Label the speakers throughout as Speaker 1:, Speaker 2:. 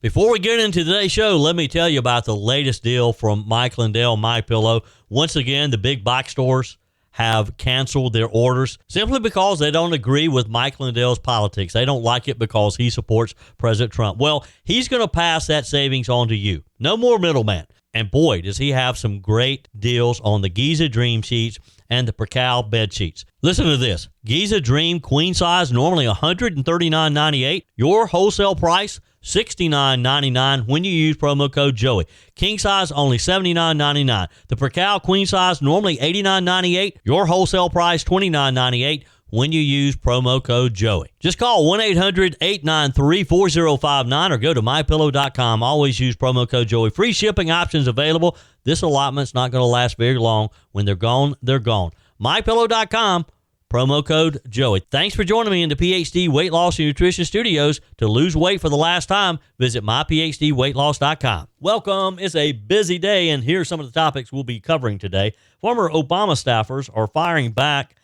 Speaker 1: Before we get into today's show, let me tell you about the latest deal from Mike Lindell, MyPillow. Once again, the big box stores have canceled their orders simply because they don't agree with Mike Lindell's politics. They don't like it because he supports President Trump. Well, he's going to pass that savings on to you. No more middleman. And boy, does he have some great deals on the Giza Dream sheets and the Percal bed sheets. Listen to this. Giza Dream queen size, normally $139.98. Your wholesale price, $69.99 when you use promo code Joey. King size, only $79.99. The Percal queen size, normally $89.98. Your wholesale price, $29.98 when you use promo code Joey. Just call 1-800-893-4059 or go to mypillow.com. Always use promo code Joey. Free shipping options available. This allotment's not going to last very long. When they're gone, they're gone. mypillow.com, promo code Joey. Thanks for joining me in the PhD Weight Loss and Nutrition Studios. To lose weight for the last time, visit myphdweightloss.com. Welcome. It's a busy day, and here's some of the topics we'll be covering today. Former Obama staffers are firing back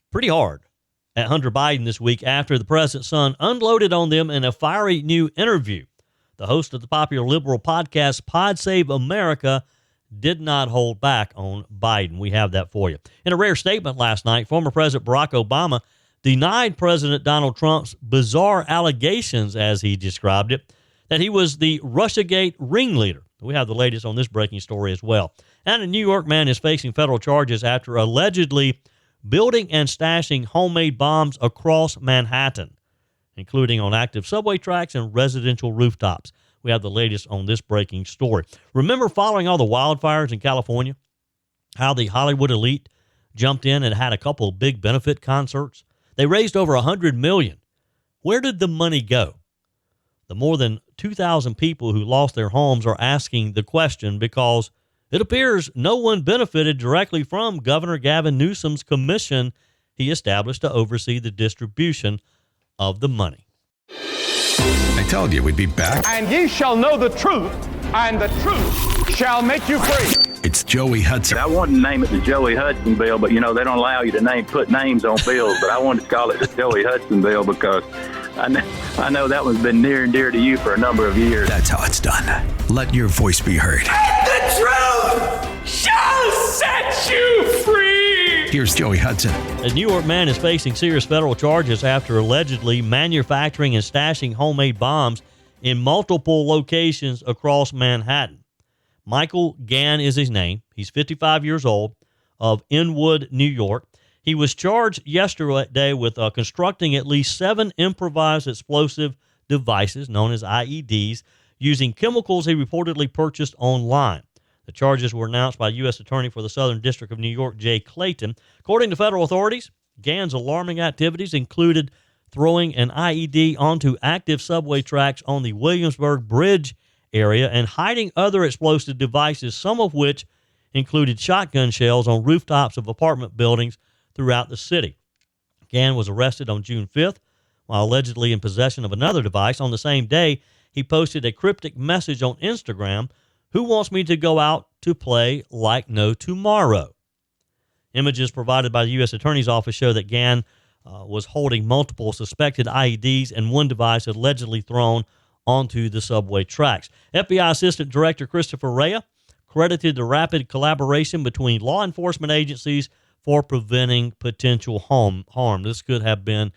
Speaker 1: pretty hard at Hunter Biden this week after the president's son unloaded on them in a fiery new interview. The host of the popular liberal podcast Pod Save America did not hold back on Biden. We have that for you. In a rare statement last night, former President Barack Obama denied President Donald Trump's bizarre allegations, as he described it, that he was the Russiagate ringleader. We have the latest on this breaking story as well. And a New York man is facing federal charges after allegedly building and stashing homemade bombs across Manhattan, including on active subway tracks and residential rooftops. We have the latest on this breaking story. Remember following all the wildfires in California, how the Hollywood elite jumped in and had a couple of big benefit concerts? They raised over $100 million. Where did the money go? The more than 2,000 people who lost their homes are asking the question because it appears no one benefited directly from Governor Gavin Newsom's commission he established to oversee the distribution of the money.
Speaker 2: I told you we'd be back.
Speaker 3: And ye shall know the truth, and the truth shall make you free.
Speaker 2: It's Joey Hudson.
Speaker 4: I wanted to name it the Joey Hudson bill, but they don't allow you to put names on bills. But I wanted to call it the Joey Hudson bill because I know that one's been near and dear to you for a number of years.
Speaker 2: That's how it's done. Let your voice be heard.
Speaker 3: And the truth shall set you free.
Speaker 2: Here's Joey Hudson.
Speaker 1: A New York man is facing serious federal charges after allegedly manufacturing and stashing homemade bombs in multiple locations across Manhattan. Michael Gann is his name. He's 55 years old, of Inwood, New York. He was charged yesterday with constructing at least 7 improvised explosive devices, known as IEDs, using chemicals he reportedly purchased online. The charges were announced by U.S. Attorney for the Southern District of New York, Jay Clayton. According to federal authorities, Gann's alarming activities included throwing an IED onto active subway tracks on the Williamsburg Bridge area and hiding other explosive devices, some of which included shotgun shells on rooftops of apartment buildings throughout the city. Gann was arrested on June 5th while allegedly in possession of another device. On the same day, he posted a cryptic message on Instagram: "Who wants me to go out to play like no tomorrow?" Images provided by the U.S. Attorney's Office show that Gann was holding multiple suspected IEDs and one device allegedly thrown onto the subway tracks. FBI Assistant Director Christopher Rea credited the rapid collaboration between law enforcement agencies for preventing potential harm. This could have been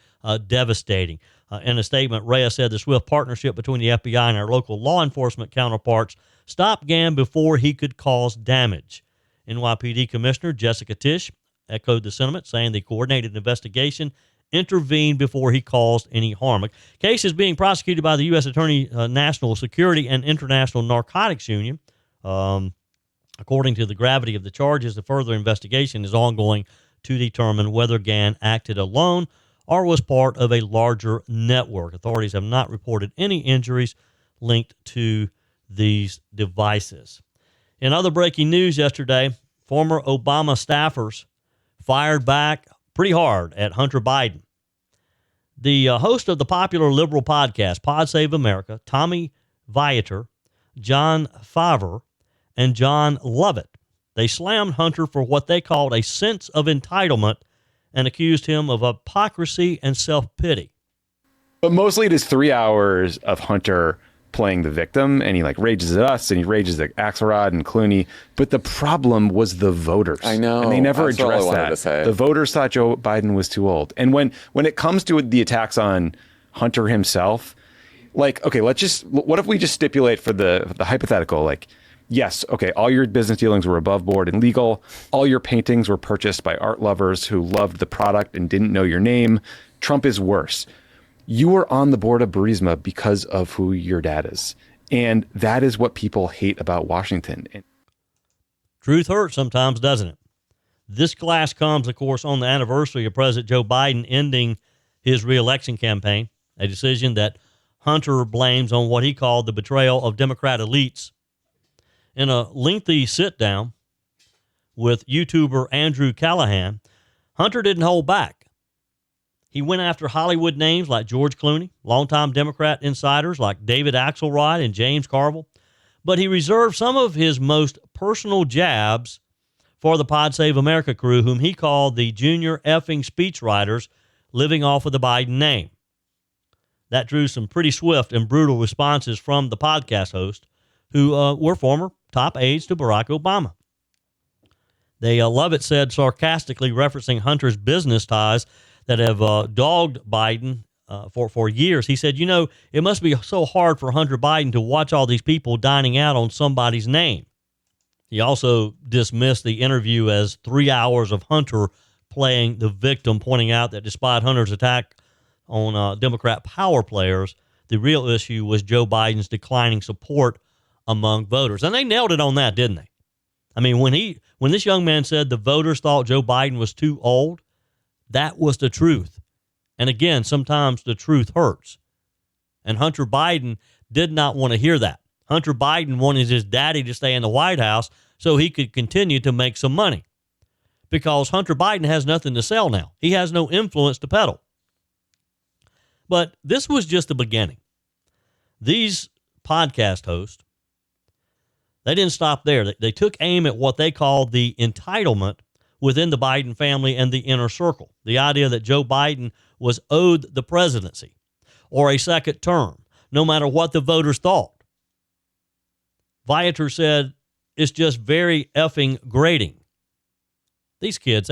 Speaker 1: devastating. In a statement, Rea said the swift partnership between the FBI and our local law enforcement counterparts stopped Gann before he could cause damage. NYPD Commissioner Jessica Tisch echoed the sentiment, saying the coordinated investigation intervened before he caused any harm. A case is being prosecuted by the U.S. Attorney National Security and International Narcotics Union. According to the gravity of the charges, the further investigation is ongoing to determine whether Gann acted alone or was part of a larger network. Authorities have not reported any injuries linked to these devices. In other breaking news yesterday, former Obama staffers fired back pretty hard at Hunter Biden. The host of the popular liberal podcast, Pod Save America, Tommy Vietor, John Favreau, and John Lovett, they slammed Hunter for what they called a sense of entitlement and accused him of hypocrisy and self-pity.
Speaker 5: But mostly it is 3 hours of Hunter playing the victim, and he like rages at us and he rages at Axelrod and Clooney. But the problem was the voters.
Speaker 6: I know.
Speaker 5: And they never
Speaker 6: That's what I
Speaker 5: addressed
Speaker 6: wanted
Speaker 5: that.
Speaker 6: to say.
Speaker 5: The voters thought Joe Biden was too old. And when it comes to the attacks on Hunter himself, like, okay, what if we just stipulate for the hypothetical, like, yes, okay, all your business dealings were above board and legal. All your paintings were purchased by art lovers who loved the product and didn't know your name. Trump is worse. You were on the board of Burisma because of who your dad is. And that is what people hate about Washington.
Speaker 1: Truth hurts sometimes, doesn't it? This clash comes, of course, on the anniversary of President Joe Biden ending his reelection campaign, a decision that Hunter blames on what he called the betrayal of Democrat elites. In a lengthy sit-down with YouTuber Andrew Callahan, Hunter didn't hold back. He went after Hollywood names like George Clooney, longtime Democrat insiders like David Axelrod and James Carville, but he reserved some of his most personal jabs for the Pod Save America crew, whom he called the junior effing speechwriters living off of the Biden name. That drew some pretty swift and brutal responses from the podcast host, who were former top aides to Barack Obama. Lovett said sarcastically, referencing Hunter's business ties that have dogged Biden for years. He said, it must be so hard for Hunter Biden to watch all these people dining out on somebody's name. He also dismissed the interview as 3 hours of Hunter playing the victim, pointing out that despite Hunter's attack on Democrat power players, the real issue was Joe Biden's declining support among voters. And they nailed it on that, didn't they? I mean, when this young man said the voters thought Joe Biden was too old, that was the truth. And again, sometimes the truth hurts. And Hunter Biden did not want to hear that. Hunter Biden wanted his daddy to stay in the White House so he could continue to make some money. Because Hunter Biden has nothing to sell now. He has no influence to peddle. But this was just the beginning. These podcast hosts, they didn't stop there. They took aim at what they called the entitlement within the Biden family and the inner circle. The idea that Joe Biden was owed the presidency or a second term, no matter what the voters thought. Viator said, it's just very effing grating. These kids,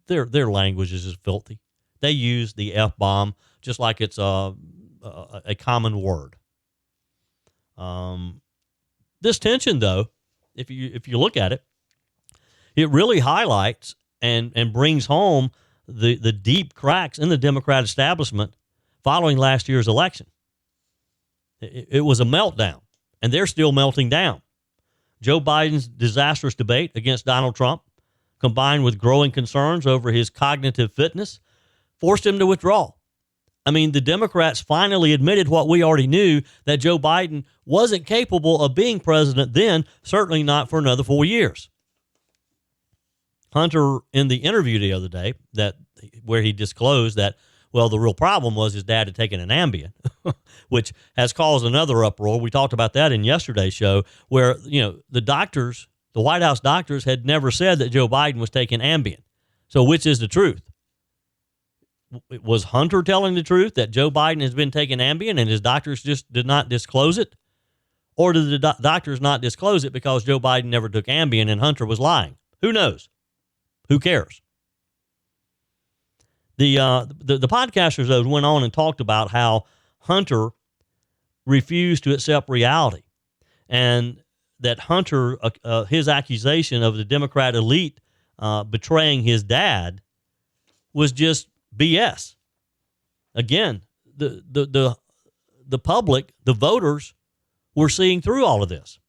Speaker 1: their language is just filthy. They use the F-bomb just like it's a common word. This tension, though, if you look at it, it really highlights and brings home the deep cracks in the Democrat establishment following last year's election. It was a meltdown, and they're still melting down. Joe Biden's disastrous debate against Donald Trump, combined with growing concerns over his cognitive fitness, forced him to withdraw. I mean, the Democrats finally admitted what we already knew, that Joe Biden wasn't capable of being president then, certainly not for another 4 years. Hunter, in the interview the other day, where he disclosed that, well, the real problem was his dad had taken an Ambien, which has caused another uproar. We talked about that in yesterday's show, where, the White House doctors had never said that Joe Biden was taking Ambien. So which is the truth? Was Hunter telling the truth that Joe Biden has been taking Ambien and his doctors just did not disclose it? Or did the doctors not disclose it because Joe Biden never took Ambien and Hunter was lying? Who knows? Who cares? The podcasters, though, went on and talked about how Hunter refused to accept reality, and that Hunter, his accusation of the Democrat elite betraying his dad was just BS. Again, the public, the voters, were seeing through all of this.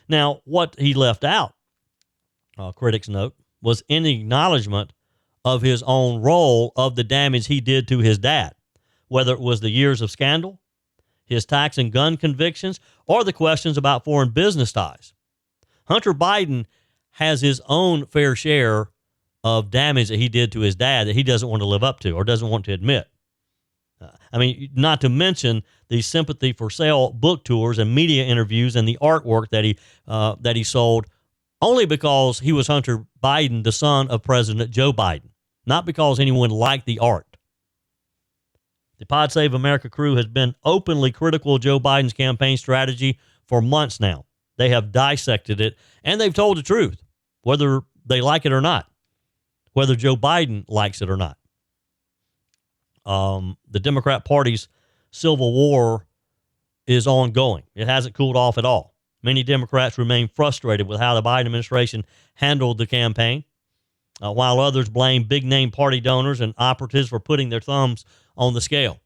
Speaker 1: Now, what he left out, critics note, was any acknowledgement of his own role of the damage he did to his dad, whether it was the years of scandal, his tax and gun convictions, or the questions about foreign business ties. Hunter Biden has his own fair share of damage that he did to his dad that he doesn't want to live up to or doesn't want to admit. Not to mention the sympathy for sale book tours and media interviews and the artwork that he sold only because he was Hunter Biden, the son of President Joe Biden, not because anyone liked the art. The Pod Save America crew has been openly critical of Joe Biden's campaign strategy for months now. They have dissected it, and they've told the truth, whether they like it or not, whether Joe Biden likes it or not. The Democrat Party's civil war is ongoing. It hasn't cooled off at all. Many Democrats remain frustrated with how the Biden administration handled the campaign, while others blame big-name party donors and operatives for putting their thumbs on the scale.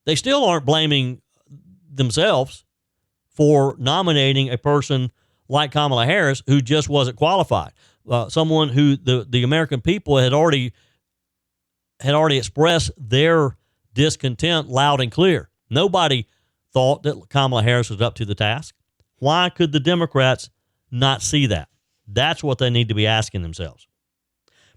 Speaker 1: They still aren't blaming themselves for nominating a person like Kamala Harris who just wasn't qualified, someone who the American people had already expressed their discontent loud and clear. Nobody thought that Kamala Harris was up to the task. Why could the Democrats not see that? That's what they need to be asking themselves.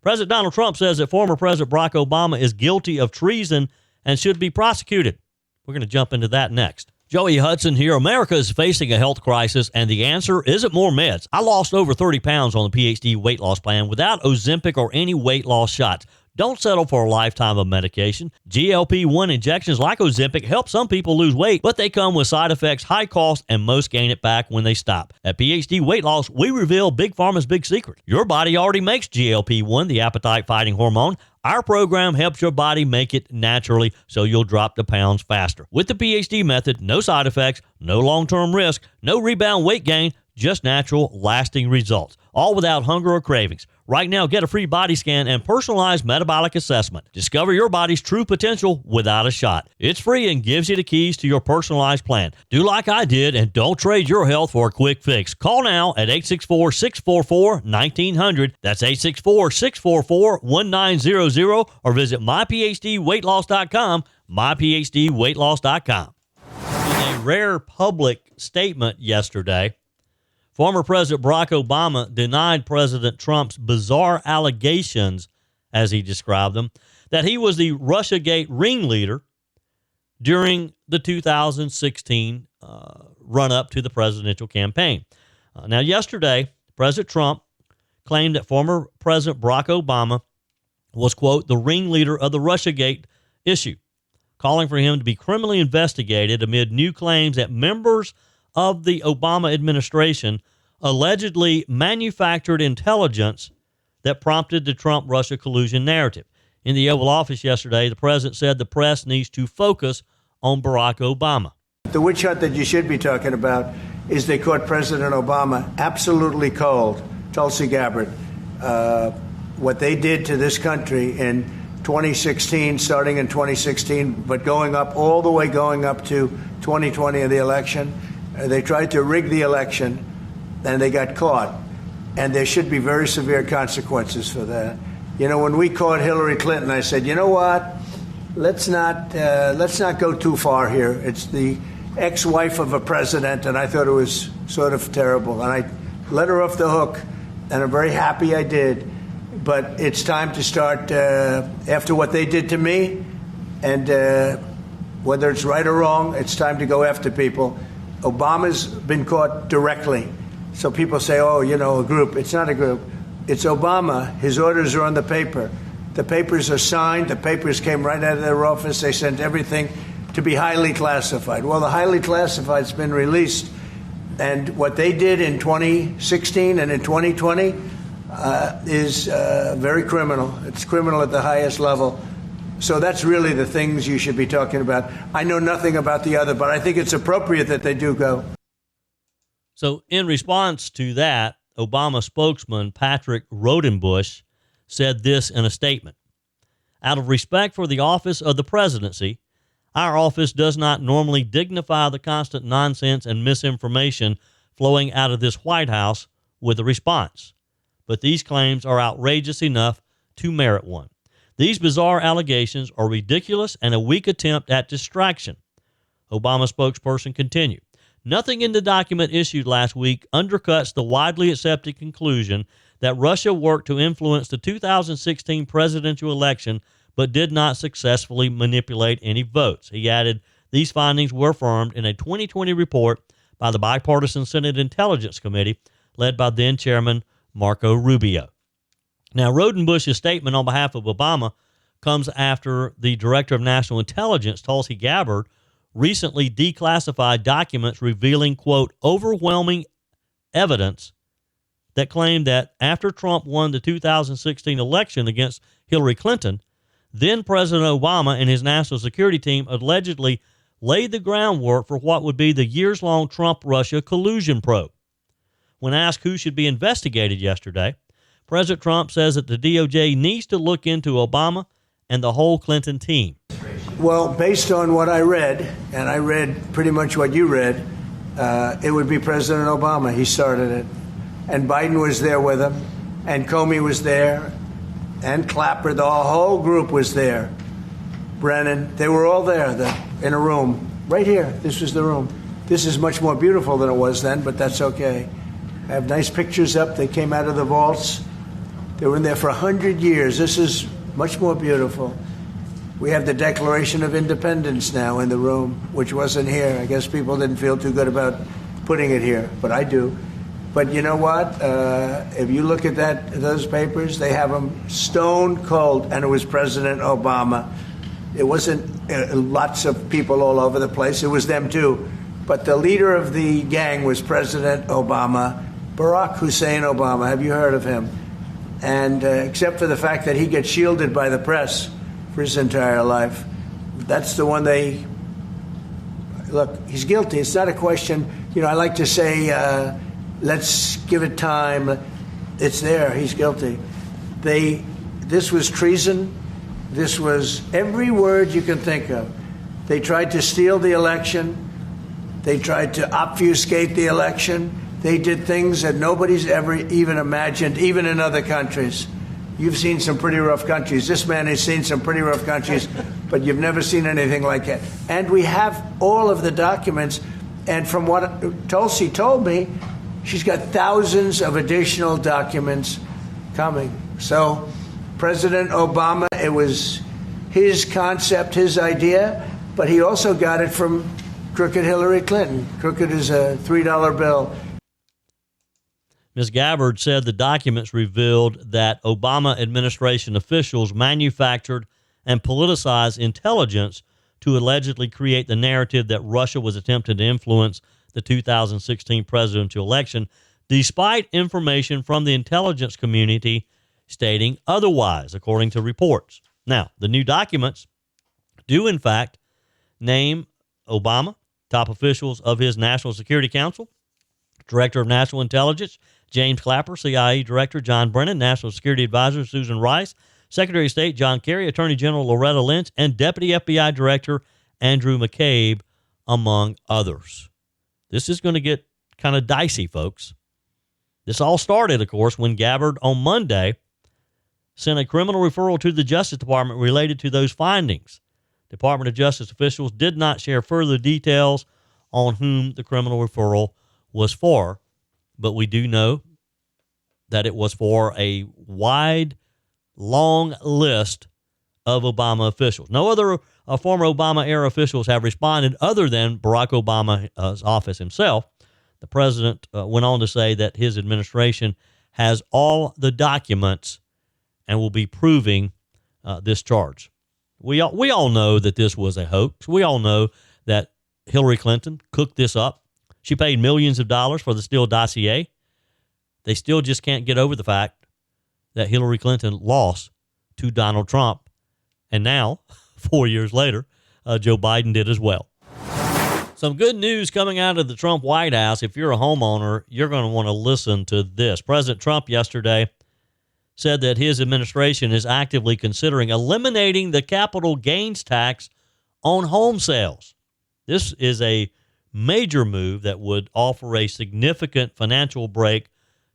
Speaker 1: President Donald Trump says that former President Barack Obama is guilty of treason and should be prosecuted. We're going to jump into that next. Joey Hudson here. America is facing a health crisis, and the answer isn't more meds. I lost over 30 pounds on the PhD weight loss plan without Ozempic or any weight loss shots. Don't settle for a lifetime of medication. GLP-1 injections like Ozempic help some people lose weight, but they come with side effects, high cost, and most gain it back when they stop. At PhD Weight Loss, we reveal Big Pharma's big secret. Your body already makes GLP-1, the appetite-fighting hormone. Our program helps your body make it naturally so you'll drop the pounds faster. With the PhD method, no side effects, no long-term risk, no rebound weight gain, just natural, lasting results, all without hunger or cravings. Right now, get a free body scan and personalized metabolic assessment. Discover your body's true potential without a shot. It's free and gives you the keys to your personalized plan. Do like I did and don't trade your health for a quick fix. Call now at 864-644-1900. That's 864-644-1900 or visit myphdweightloss.com, myphdweightloss.com. In a rare public statement yesterday, former President Barack Obama denied President Trump's bizarre allegations, as he described them, that he was the Russiagate ringleader during the 2016 run-up to the presidential campaign. Now, yesterday, President Trump claimed that former President Barack Obama was, quote, the ringleader of the Russiagate issue, calling for him to be criminally investigated amid new claims that members of the Obama administration allegedly manufactured intelligence that prompted the Trump-Russia collusion narrative. In the Oval Office yesterday, the president said the press needs to focus on Barack Obama.
Speaker 6: The witch hunt that you should be talking about is they caught President Obama absolutely cold, Tulsi Gabbard. What they did to this country in 2016, starting in 2016, but going up to 2020 of the election. They tried to rig the election, and they got caught. And there should be very severe consequences for that. You know, when we caught Hillary Clinton, I said, you know what? Let's not go too far here. It's the ex-wife of a president, and I thought it was sort of terrible. And I let her off the hook, and I'm very happy I did. But it's time to start, after what they did to me, and whether it's right or wrong, it's time to go after people. Obama's been caught directly. So people say, oh, you know, a group. It's not a group. It's Obama. His orders are on the paper. The papers are signed. The papers came right out of their office. They sent everything to be highly classified. Well, the highly classified's been released. And what they did in 2016 and in 2020 is very criminal. It's criminal at the highest level. So that's really the things you should be talking about. I know nothing about the other, but I think it's appropriate that they do go.
Speaker 1: So in response to that, Obama spokesman Patrick Rodenbush said this in a statement. Out of respect for the office of the presidency, our office does not normally dignify the constant nonsense and misinformation flowing out of this White House with a response. But these claims are outrageous enough to merit one. These bizarre allegations are ridiculous and a weak attempt at distraction. Obama spokesperson continued. Nothing in the document issued last week undercuts the widely accepted conclusion that Russia worked to influence the 2016 presidential election but did not successfully manipulate any votes. He added, these findings were affirmed in a 2020 report by the Bipartisan Senate Intelligence Committee led by then-Chairman Marco Rubio. Now, Rodenbush's statement on behalf of Obama comes after the Director of National Intelligence, Tulsi Gabbard, recently declassified documents revealing, quote, overwhelming evidence that claimed that after Trump won the 2016 election against Hillary Clinton, then President Obama and his national security team allegedly laid the groundwork for what would be the years-long Trump-Russia collusion probe. When asked who should be investigated yesterday, President Trump says that the DOJ needs to look into Obama and the whole Clinton team.
Speaker 6: Well, based on what I read, and I read pretty much what you read, it would be President Obama. He started it. And Biden was there with him, and Comey was there, and Clapper, the whole group was there. Brennan, they were all there in a room. Right here, this was the room. This is much more beautiful than it was then, but that's okay. I have nice pictures up. They came out of the vaults. They were in there for 100 years. This is much more beautiful. We have the Declaration of Independence now in the room, which wasn't here. I guess people didn't feel too good about putting it here, but I do. But you know what? If you look at those papers, they have them stone cold, and it was President Obama. It wasn't lots of people all over the place. It was them too. But the leader of the gang was President Obama, Barack Hussein Obama. Have you heard of him? And except for the fact that he gets shielded by the press for his entire life, that's the one they look. He's guilty. It's not a question. You know, I like to say, let's give it time. It's there. He's guilty. This was treason. This was every word you can think of. They tried to steal the election. They tried to obfuscate the election. They did things that nobody's ever even imagined, even in other countries. You've seen some pretty rough countries. This man has seen some pretty rough countries, but you've never seen anything like that. And we have all of the documents. And from what Tulsi told me, she's got thousands of additional documents coming. So President Obama, it was his concept, his idea, but he also got it from crooked Hillary Clinton. Crooked is a $3 bill.
Speaker 1: Ms. Gabbard said the documents revealed that Obama administration officials manufactured and politicized intelligence to allegedly create the narrative that Russia was attempting to influence the 2016 presidential election, despite information from the intelligence community stating otherwise, according to reports. Now, the new documents do, in fact, name Obama, top officials of his National Security Council, Director of National Intelligence, James Clapper, CIA Director John Brennan, National Security Advisor Susan Rice, Secretary of State John Kerry, Attorney General Loretta Lynch, and Deputy FBI Director Andrew McCabe, among others. This is going to get kind of dicey, folks. This all started, of course, when Gabbard on Monday sent a criminal referral to the Justice Department related to those findings. Department of Justice officials did not share further details on whom the criminal referral was for, but we do know that it was for a wide, long list of Obama officials. No other former Obama-era officials have responded other than Barack Obama's office himself. The president went on to say that his administration has all the documents and will be proving this charge. We all know that this was a hoax. We all know that Hillary Clinton cooked this up. She paid millions of dollars for the Steele dossier. They still just can't get over the fact that Hillary Clinton lost to Donald Trump. And now, 4 years later, Joe Biden did as well. Some good news coming out of the Trump White House. If you're a homeowner, you're going to want to listen to this. President Trump yesterday said that his administration is actively considering eliminating the capital gains tax on home sales. This is a major move that would offer a significant financial break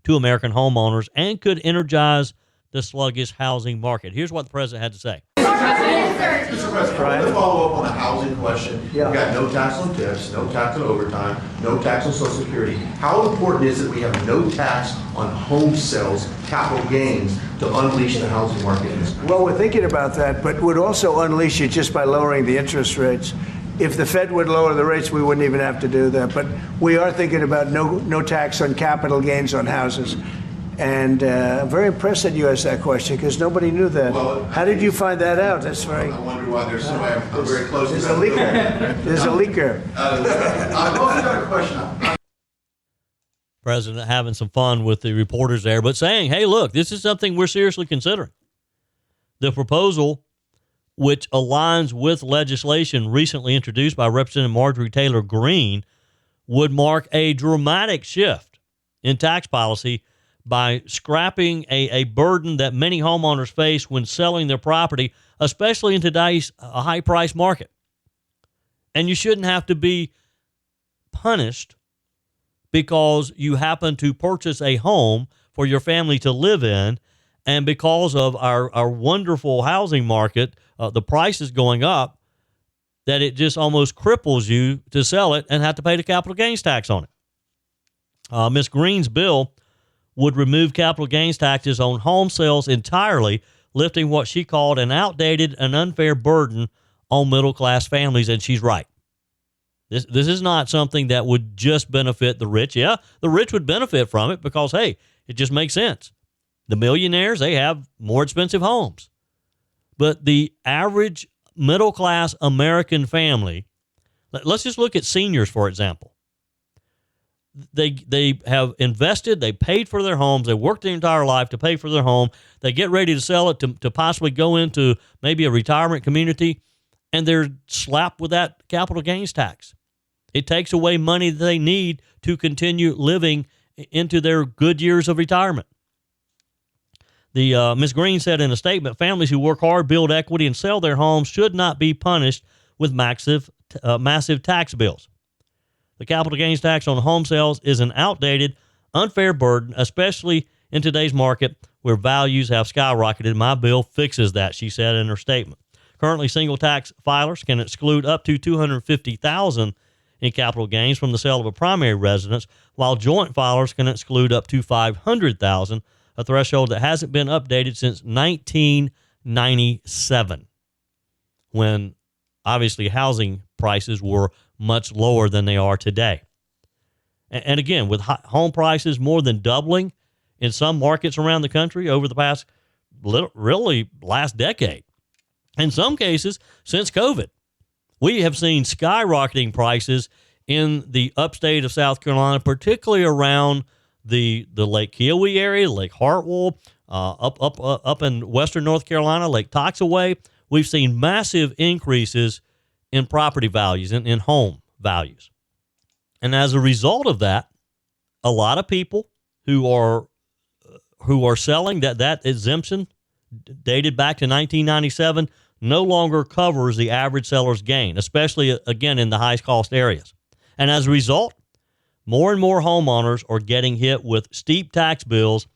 Speaker 1: to American homeowners and could energize the sluggish housing market. Here's what the president had to say.
Speaker 7: Mr. President, to follow up on the housing question, We've got no tax on tips, no tax on overtime, no tax on Social Security. How important is it we have no tax on home sales, capital gains, to unleash the housing market in this country?
Speaker 6: Well, we're thinking about that, but would also unleash it just by lowering the interest rates. If the Fed would lower the rates, we wouldn't even have to do that. But we are thinking about no tax on capital gains on houses. And I'm very impressed that you asked that question because nobody knew that.
Speaker 7: Well,
Speaker 6: how did you find that out? That's very.
Speaker 7: I wonder why there's somebody I'm very close to.
Speaker 6: There's a leaker. There's a leaker.
Speaker 7: I've also got a question.
Speaker 1: President having some fun with the reporters there, but saying, hey, look, this is something we're seriously considering. The proposal, which aligns with legislation recently introduced by Representative Marjorie Taylor Greene, would mark a dramatic shift in tax policy by scrapping a burden that many homeowners face when selling their property, especially in today's high-price market. And you shouldn't have to be punished because you happen to purchase a home for your family to live in, and because of our wonderful housing market, the prices going up, that it just almost cripples you to sell it and have to pay the capital gains tax on it. Ms. Greene's bill would remove capital gains taxes on home sales entirely, lifting what she called an outdated and unfair burden on middle-class families, and she's right. This is not something that would just benefit the rich. Yeah, the rich would benefit from it because, hey, it just makes sense. The millionaires, they have more expensive homes. But the average middle-class American family, let's just look at seniors, for example. They have invested, they paid for their homes, they worked their entire life to pay for their home, they get ready to sell it to possibly go into maybe a retirement community, and they're slapped with that capital gains tax. It takes away money that they need to continue living into their good years of retirement. Ms. Greene said in a statement, families who work hard, build equity, and sell their homes should not be punished with massive tax bills. The capital gains tax on home sales is an outdated, unfair burden, especially in today's market where values have skyrocketed. My bill fixes that, she said in her statement. Currently, single tax filers can exclude up to $250,000 in capital gains from the sale of a primary residence, while joint filers can exclude up to $500,000, a threshold that hasn't been updated since 1997, when obviously housing prices were much lower than they are today. And again, with home prices more than doubling in some markets around the country over the past, really last decade, in some cases since COVID, we have seen skyrocketing prices in the upstate of South Carolina, particularly around the Lake Kiowee area, Lake Hartwell, up in western North Carolina, Lake Toxaway. We've seen massive increases in property values, in home values. And as a result of that, a lot of people who are selling that exemption dated back to 1997 no longer covers the average seller's gain, especially, again, in the highest cost areas. And as a result, more and more homeowners are getting hit with steep tax bills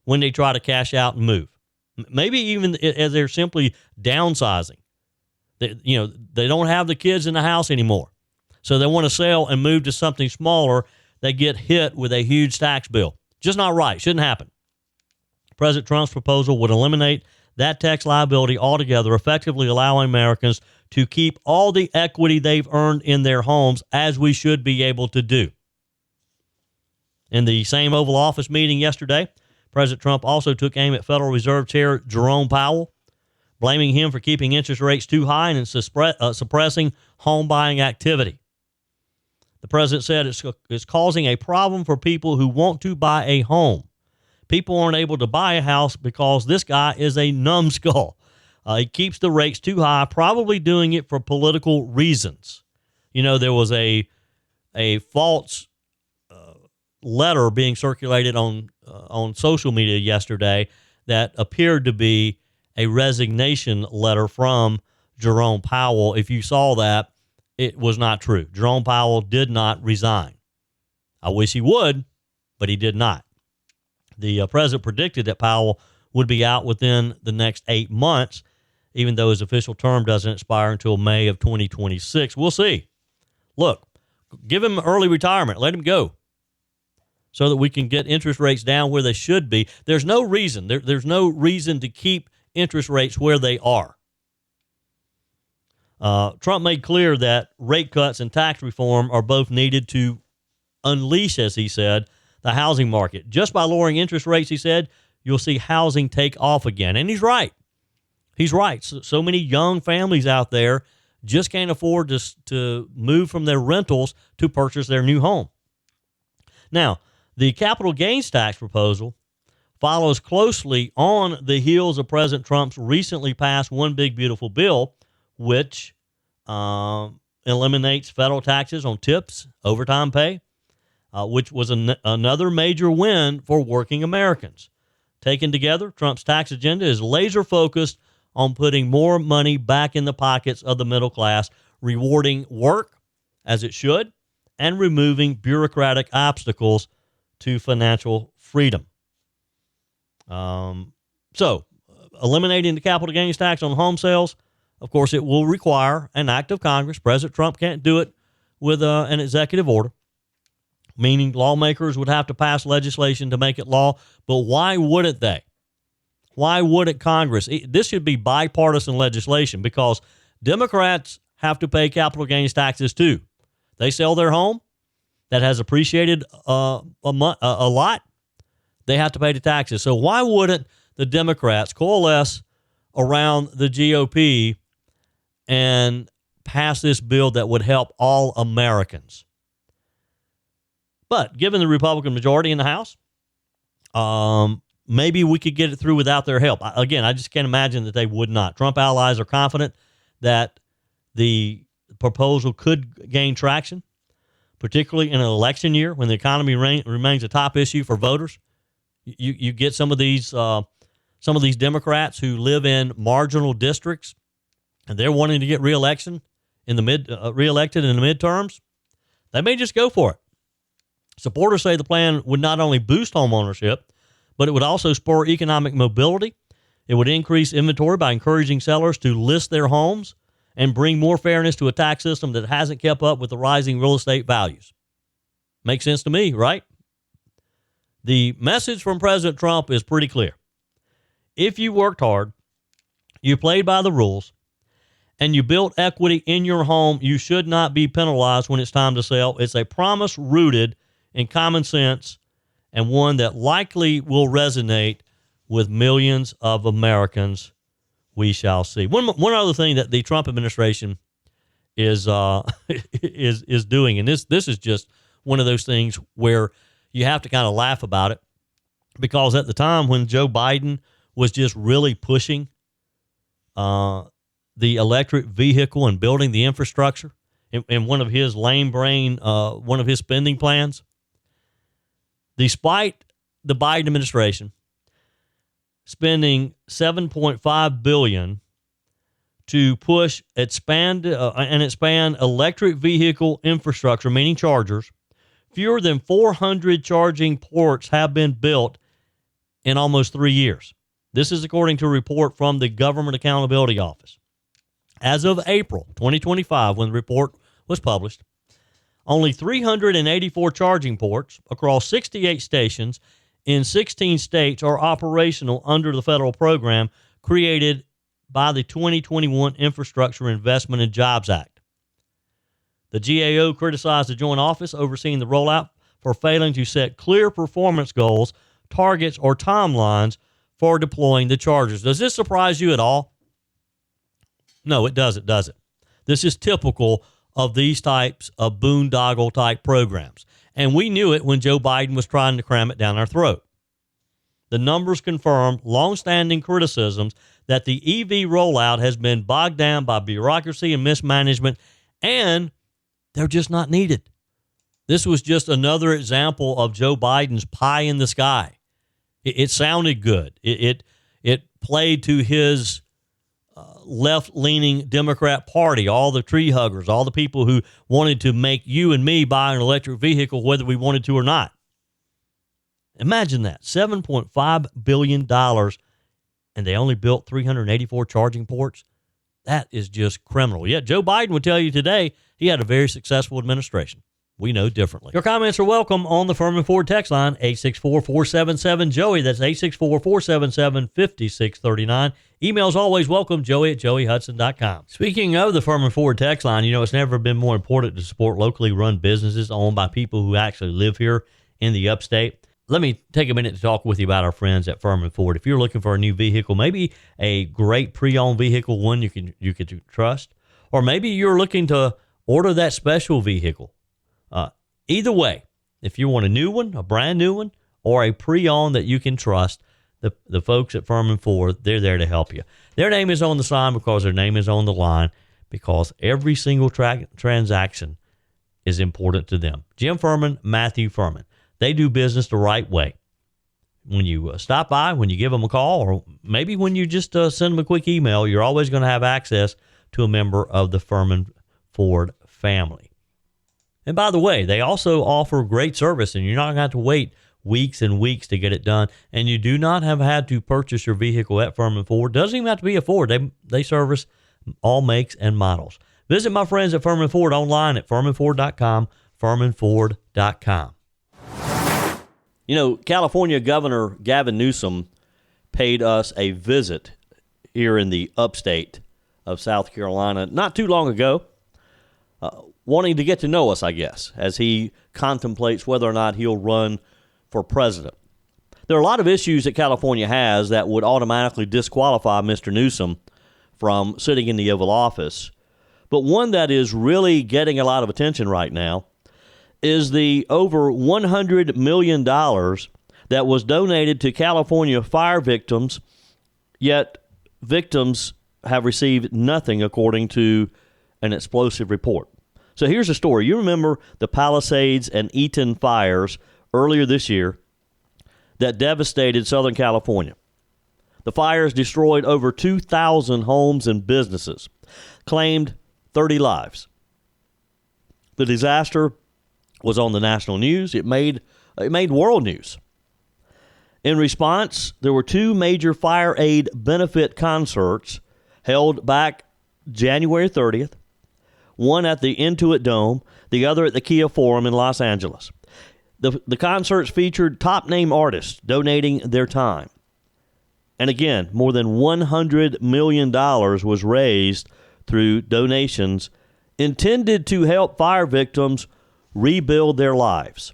Speaker 1: when they try to cash out and move. Maybe even as they're simply downsizing. They don't have the kids in the house anymore. So they want to sell and move to something smaller. They get hit with a huge tax bill. Just not right. Shouldn't happen. President Trump's proposal would eliminate that tax liability altogether, effectively allowing Americans to keep all the equity they've earned in their homes, as we should be able to do. In the same Oval Office meeting yesterday, President Trump also took aim at Federal Reserve Chair Jerome Powell, blaming him for keeping interest rates too high and suppressing home buying activity. The president said it's causing a problem for people who want to buy a home. People aren't able to buy a house because this guy is a numbskull. He keeps the rates too high, probably doing it for political reasons. There was a false letter being circulated on social media yesterday that appeared to be a resignation letter from Jerome Powell. If you saw that, it was not true. Jerome Powell did not resign. I wish he would, but he did not. The president predicted that Powell would be out within the next 8 months, even though his official term doesn't expire until May of 2026. We'll see. Look, give him early retirement. Let him go so that we can get interest rates down where they should be. There's no reason. There's no reason to keep interest rates where they are. Trump made clear that rate cuts and tax reform are both needed to unleash, as he said, the housing market. Just by lowering interest rates, he said, you'll see housing take off again. And he's right. He's right. So many young families out there just can't afford to move from their rentals to purchase their new home. Now, the capital gains tax proposal follows closely on the heels of President Trump's recently passed One Big Beautiful Bill, which eliminates federal taxes on tips, overtime pay, which was another major win for working Americans. Taken together, Trump's tax agenda is laser focused on putting more money back in the pockets of the middle class, rewarding work as it should, and removing bureaucratic obstacles to financial freedom. So, eliminating the capital gains tax on home sales, of course, it will require an act of Congress. President Trump can't do it with an executive order, meaning lawmakers would have to pass legislation to make it law. But why wouldn't they? Why wouldn't Congress? This should be bipartisan legislation because Democrats have to pay capital gains taxes too. They sell their home that has appreciated a lot. They have to pay the taxes. So why wouldn't the Democrats coalesce around the GOP and pass this bill that would help all Americans? But given the Republican majority in the House, maybe we could get it through without their help. Again, I just can't imagine that they would not. Trump allies are confident that the proposal could gain traction, particularly in an election year when the economy remains a top issue for voters. You get some of these Democrats who live in marginal districts, and they're wanting to get reelected in the midterms. They may just go for it. Supporters say the plan would not only boost home ownership, but it would also spur economic mobility. It would increase inventory by encouraging sellers to list their homes and bring more fairness to a tax system that hasn't kept up with the rising real estate values. Makes sense to me, right? The message from President Trump is pretty clear. If you worked hard, you played by the rules, and you built equity in your home, you should not be penalized when it's time to sell. It's a promise rooted in common sense and one that likely will resonate with millions of Americans. We shall see. One other thing that the Trump administration is doing, and this is just one of those things where you have to kind of laugh about it, because at the time when Joe Biden was just really pushing the electric vehicle and building the infrastructure in one of his lame brain, one of his spending plans, despite the Biden administration spending $7.5 billion to expand electric vehicle infrastructure, meaning chargers, fewer than 400 charging ports have been built in almost 3 years. This is according to a report from the Government Accountability Office. As of April 2025, when the report was published, only 384 charging ports across 68 stations in 16 states are operational under the federal program created by the 2021 Infrastructure Investment and Jobs Act. The GAO criticized the Joint Office overseeing the rollout for failing to set clear performance goals, targets, or timelines for deploying the chargers. Does this surprise you at all? No, it doesn't, does it? This is typical of these types of boondoggle-type programs. And we knew it when Joe Biden was trying to cram it down our throat. The numbers confirm longstanding criticisms that the EV rollout has been bogged down by bureaucracy and mismanagement, and they're just not needed. This was just another example of Joe Biden's pie in the sky. It sounded good. It played to his left-leaning Democrat Party, all the tree huggers, all the people who wanted to make you and me buy an electric vehicle whether we wanted to or not. Imagine that, $7.5 billion, and they only built 384 charging ports. That is just criminal. Yet Joe Biden would tell you today he had a very successful administration. We know differently. Your comments are welcome on the Furman Ford text line, 864-477-JOEY. That's 864-477-5639. Emails always welcome, joey@joeyhudson.com. Speaking of the Furman Ford text line, it's never been more important to support locally run businesses owned by people who actually live here in the upstate. Let me take a minute to talk with you about our friends at Furman Ford. If you're looking for a new vehicle, maybe a great pre-owned vehicle, one you can trust, or maybe you're looking to order that special vehicle. Either way, if you want a new one, a brand new one, or a pre-owned that you can trust, the folks at Furman Ford, they're there to help you. Their name is on the sign because their name is on the line, because every single transaction is important to them. Jim Furman, Matthew Furman. They do business the right way. When you stop by, when you give them a call, or maybe when you just send them a quick email, you're always going to have access to a member of the Furman Ford family. And by the way, they also offer great service, and you're not going to have to wait weeks and weeks to get it done. And you do not have had to purchase your vehicle at Furman Ford. Doesn't even have to be a Ford. They service all makes and models. Visit my friends at Furman Ford online at furmanford.com, furmanford.com. You know, California Governor Gavin Newsom paid us a visit here in the upstate of South Carolina not too long ago, wanting to get to know us, I guess, as he contemplates whether or not he'll run for president. There are a lot of issues that California has that would automatically disqualify Mr. Newsom from sitting in the Oval Office. But one that is really getting a lot of attention right now is the over $100 million that was donated to California fire victims, yet victims have received nothing according to an explosive report. So here's the story. You remember the Palisades and Eaton fires earlier this year that devastated Southern California. The fires destroyed over 2,000 homes and businesses, claimed 30 lives. The disaster was on the national news. It made world news. In response, there were two major fire aid benefit concerts held back January 30th, one at the Intuit Dome, the other at the Kia Forum in Los Angeles. The concerts featured top-name artists donating their time. And again, more than $100 million was raised through donations intended to help fire victims rebuild their lives.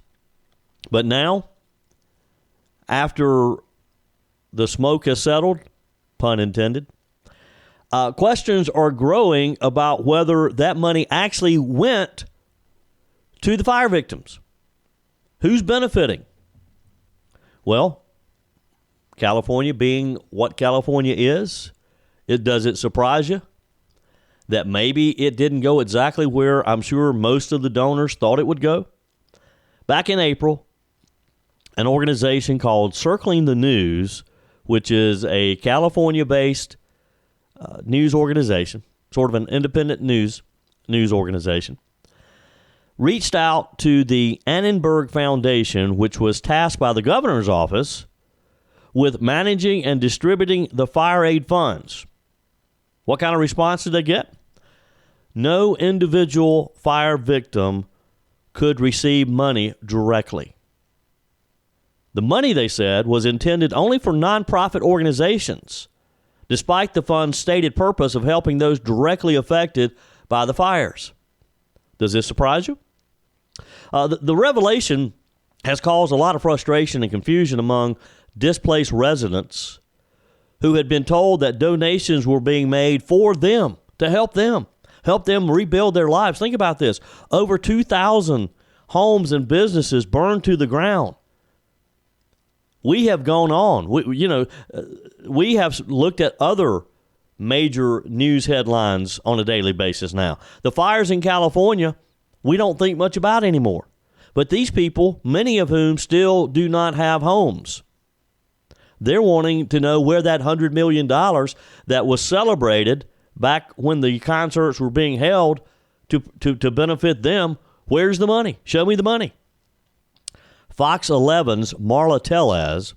Speaker 1: But now, after the smoke has settled, pun intended, questions are growing about whether that money actually went to the fire victims. Who's benefiting? Well, California being what California is, does it surprise you that maybe it didn't go exactly where I'm sure most of the donors thought it would go? Back in April, an organization called Circling the News, which is a California-based news organization, sort of an independent news organization, reached out to the Annenberg Foundation, which was tasked by the governor's office with managing and distributing the fire aid funds. What kind of response did they get? No individual fire victim could receive money directly. The money, they said, was intended only for nonprofit organizations, despite the fund's stated purpose of helping those directly affected by the fires. Does this surprise you? The revelation has caused a lot of frustration and confusion among displaced residents who had been told that donations were being made for them, to help them rebuild their lives. Think about this. Over 2,000 homes and businesses burned to the ground. We have gone on. We have looked at other major news headlines on a daily basis now. The fires in California, we don't think much about anymore. But these people, many of whom still do not have homes, they're wanting to know where that $100 million that was celebrated back when the concerts were being held to benefit them, where's the money? Show me the money. Fox 11's Marla Tellez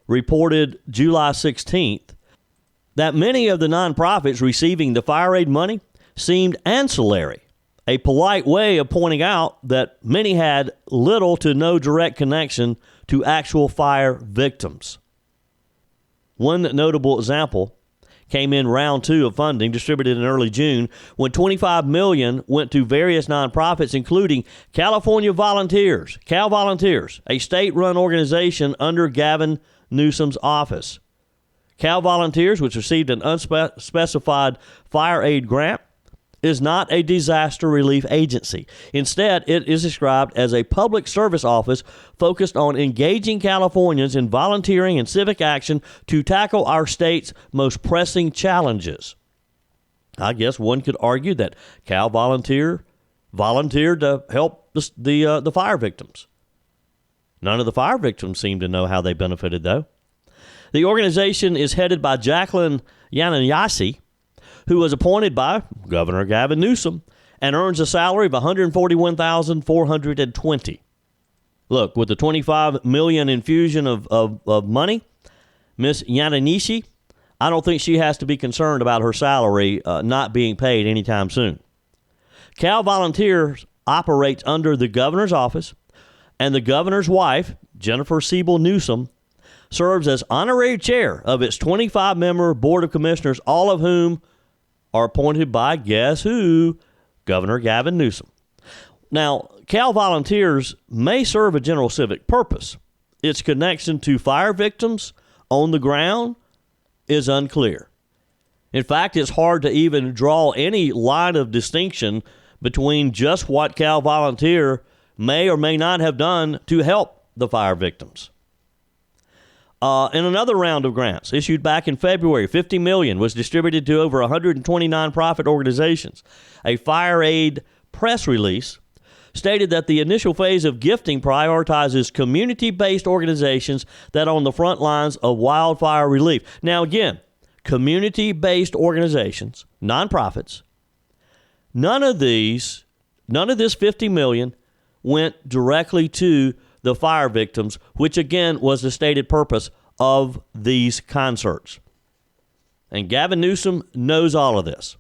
Speaker 1: reported July 16th that many of the nonprofits receiving the fire aid money seemed ancillary, a polite way of pointing out that many had little to no direct connection to actual fire victims. One notable example came in round 2 of funding distributed in early June, when $25 million went to various nonprofits, including California Volunteers, Cal Volunteers, a state-run organization under Gavin Newsom's office. Cal Volunteers, which received an unspecified fire aid grant, is not a disaster relief agency. Instead, it is described as a public service office focused on engaging Californians in volunteering and civic action to tackle our state's most pressing challenges. I guess one could argue that Cal volunteered to help the fire victims. None of the fire victims seem to know how they benefited, though. The organization is headed by Jacqueline Yanayasi, who was appointed by Governor Gavin Newsom and earns a salary of $141,420. Look, with the $25 million infusion of money, Miss Yananishi, I don't think she has to be concerned about her salary not being paid anytime soon. Cal Volunteers operates under the governor's office, and the governor's wife, Jennifer Siebel Newsom, serves as honorary chair of its 25-member board of commissioners, all of whom are appointed by, guess who? Governor Gavin Newsom. Now, Cal Volunteers may serve a general civic purpose. Its connection to fire victims on the ground is unclear. In fact, it's hard to even draw any line of distinction between just what Cal Volunteer may or may not have done to help the fire victims. In another round of grants issued back in February, $50 million was distributed to over 120 nonprofit organizations. A fire aid press release stated that the initial phase of gifting prioritizes community-based organizations that are on the front lines of wildfire relief. Now, again, community-based organizations, nonprofits, none of this $50 million went directly to the fire victims, which again was the stated purpose of these concerts. And Gavin Newsom knows all of this.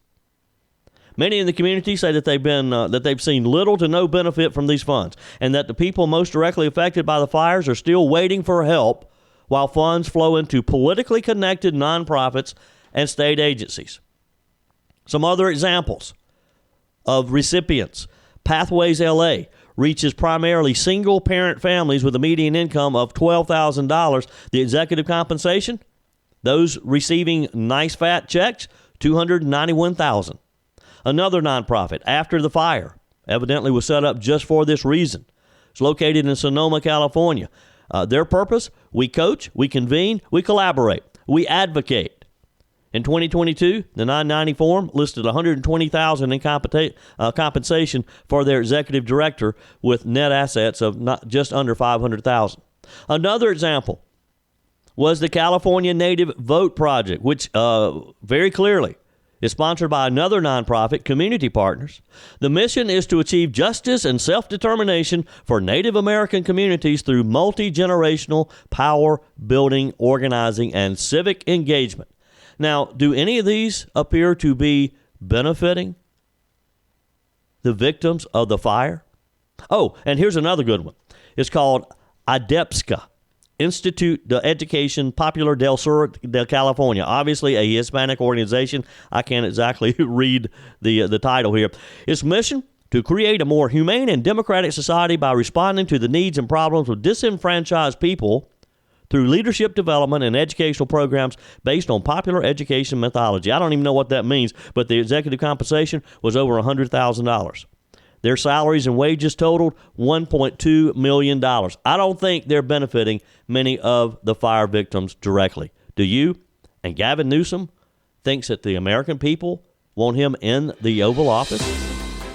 Speaker 1: Many in the community say that they've seen little to no benefit from these funds, and that the people most directly affected by the fires are still waiting for help while funds flow into politically connected nonprofits and state agencies. Some other examples of recipients: Pathways LA reaches primarily single-parent families with a median income of $12,000. The executive compensation, those receiving nice fat checks, $291,000. Another nonprofit, After the Fire, evidently was set up just for this reason. It's located in Sonoma, California. Their purpose: we coach, we convene, we collaborate, we advocate. In 2022, the 990 form listed $120,000 in compensation for their executive director, with net assets of just under $500,000. Another example was the California Native Vote Project, which very clearly is sponsored by another nonprofit, Community Partners. The mission is to achieve justice and self-determination for Native American communities through multi-generational power building, organizing, and civic engagement. Now, do any of these appear to be benefiting the victims of the fire? Oh, and here's another good one. It's called IDEPSCA, Institute de Education Popular del Sur de California. Obviously a Hispanic organization. I can't exactly read the title here. Its mission: to create a more humane and democratic society by responding to the needs and problems of disenfranchised people through leadership development and educational programs based on popular education methodology. I don't even know what that means, but the executive compensation was over $100,000. Their salaries and wages totaled $1.2 million. I don't think they're benefiting many of the fire victims directly. Do you? And Gavin Newsom thinks that the American people want him in the Oval Office?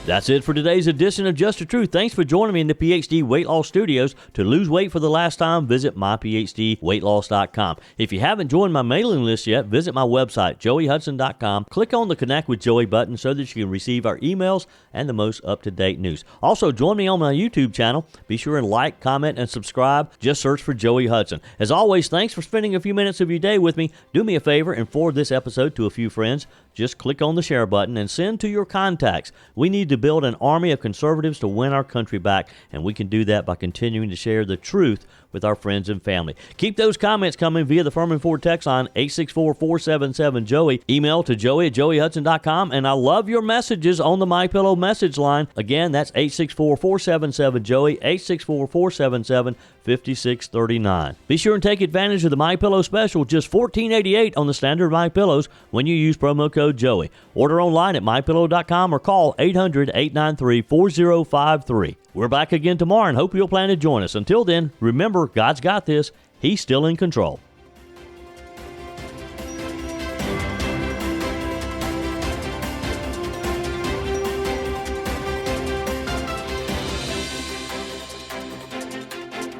Speaker 1: That's it for today's edition of Just the Truth. Thanks for joining me in the PhD Weight Loss Studios. To lose weight for the last time, visit myphdweightloss.com. If you haven't joined my mailing list yet, visit my website, joeyhudson.com. Click on the Connect with Joey button so that you can receive our emails and the most up-to-date news. Also, join me on my YouTube channel. Be sure and like, comment, and subscribe. Just search for Joey Hudson. As always, thanks for spending a few minutes of your day with me. Do me a favor and forward this episode to a few friends. Just click on the share button and send to your contacts. We need to build an army of conservatives to win our country back, and we can do that by continuing to share the truth with our friends and family. Keep those comments coming via the Furman Ford text line 864-477-JOEY. Email to joey@joeyhudson.com. And I love your messages on the MyPillow message line. Again, that's 864-477-JOEY, 864-477-5639. Be sure and take advantage of the MyPillow special, just $14.88 on the standard MyPillows when you use promo code Joey. Order online at MyPillow.com or call 800-893-4053. We're back again tomorrow and hope you'll plan to join us. Until then, remember, God's got this. He's still in control.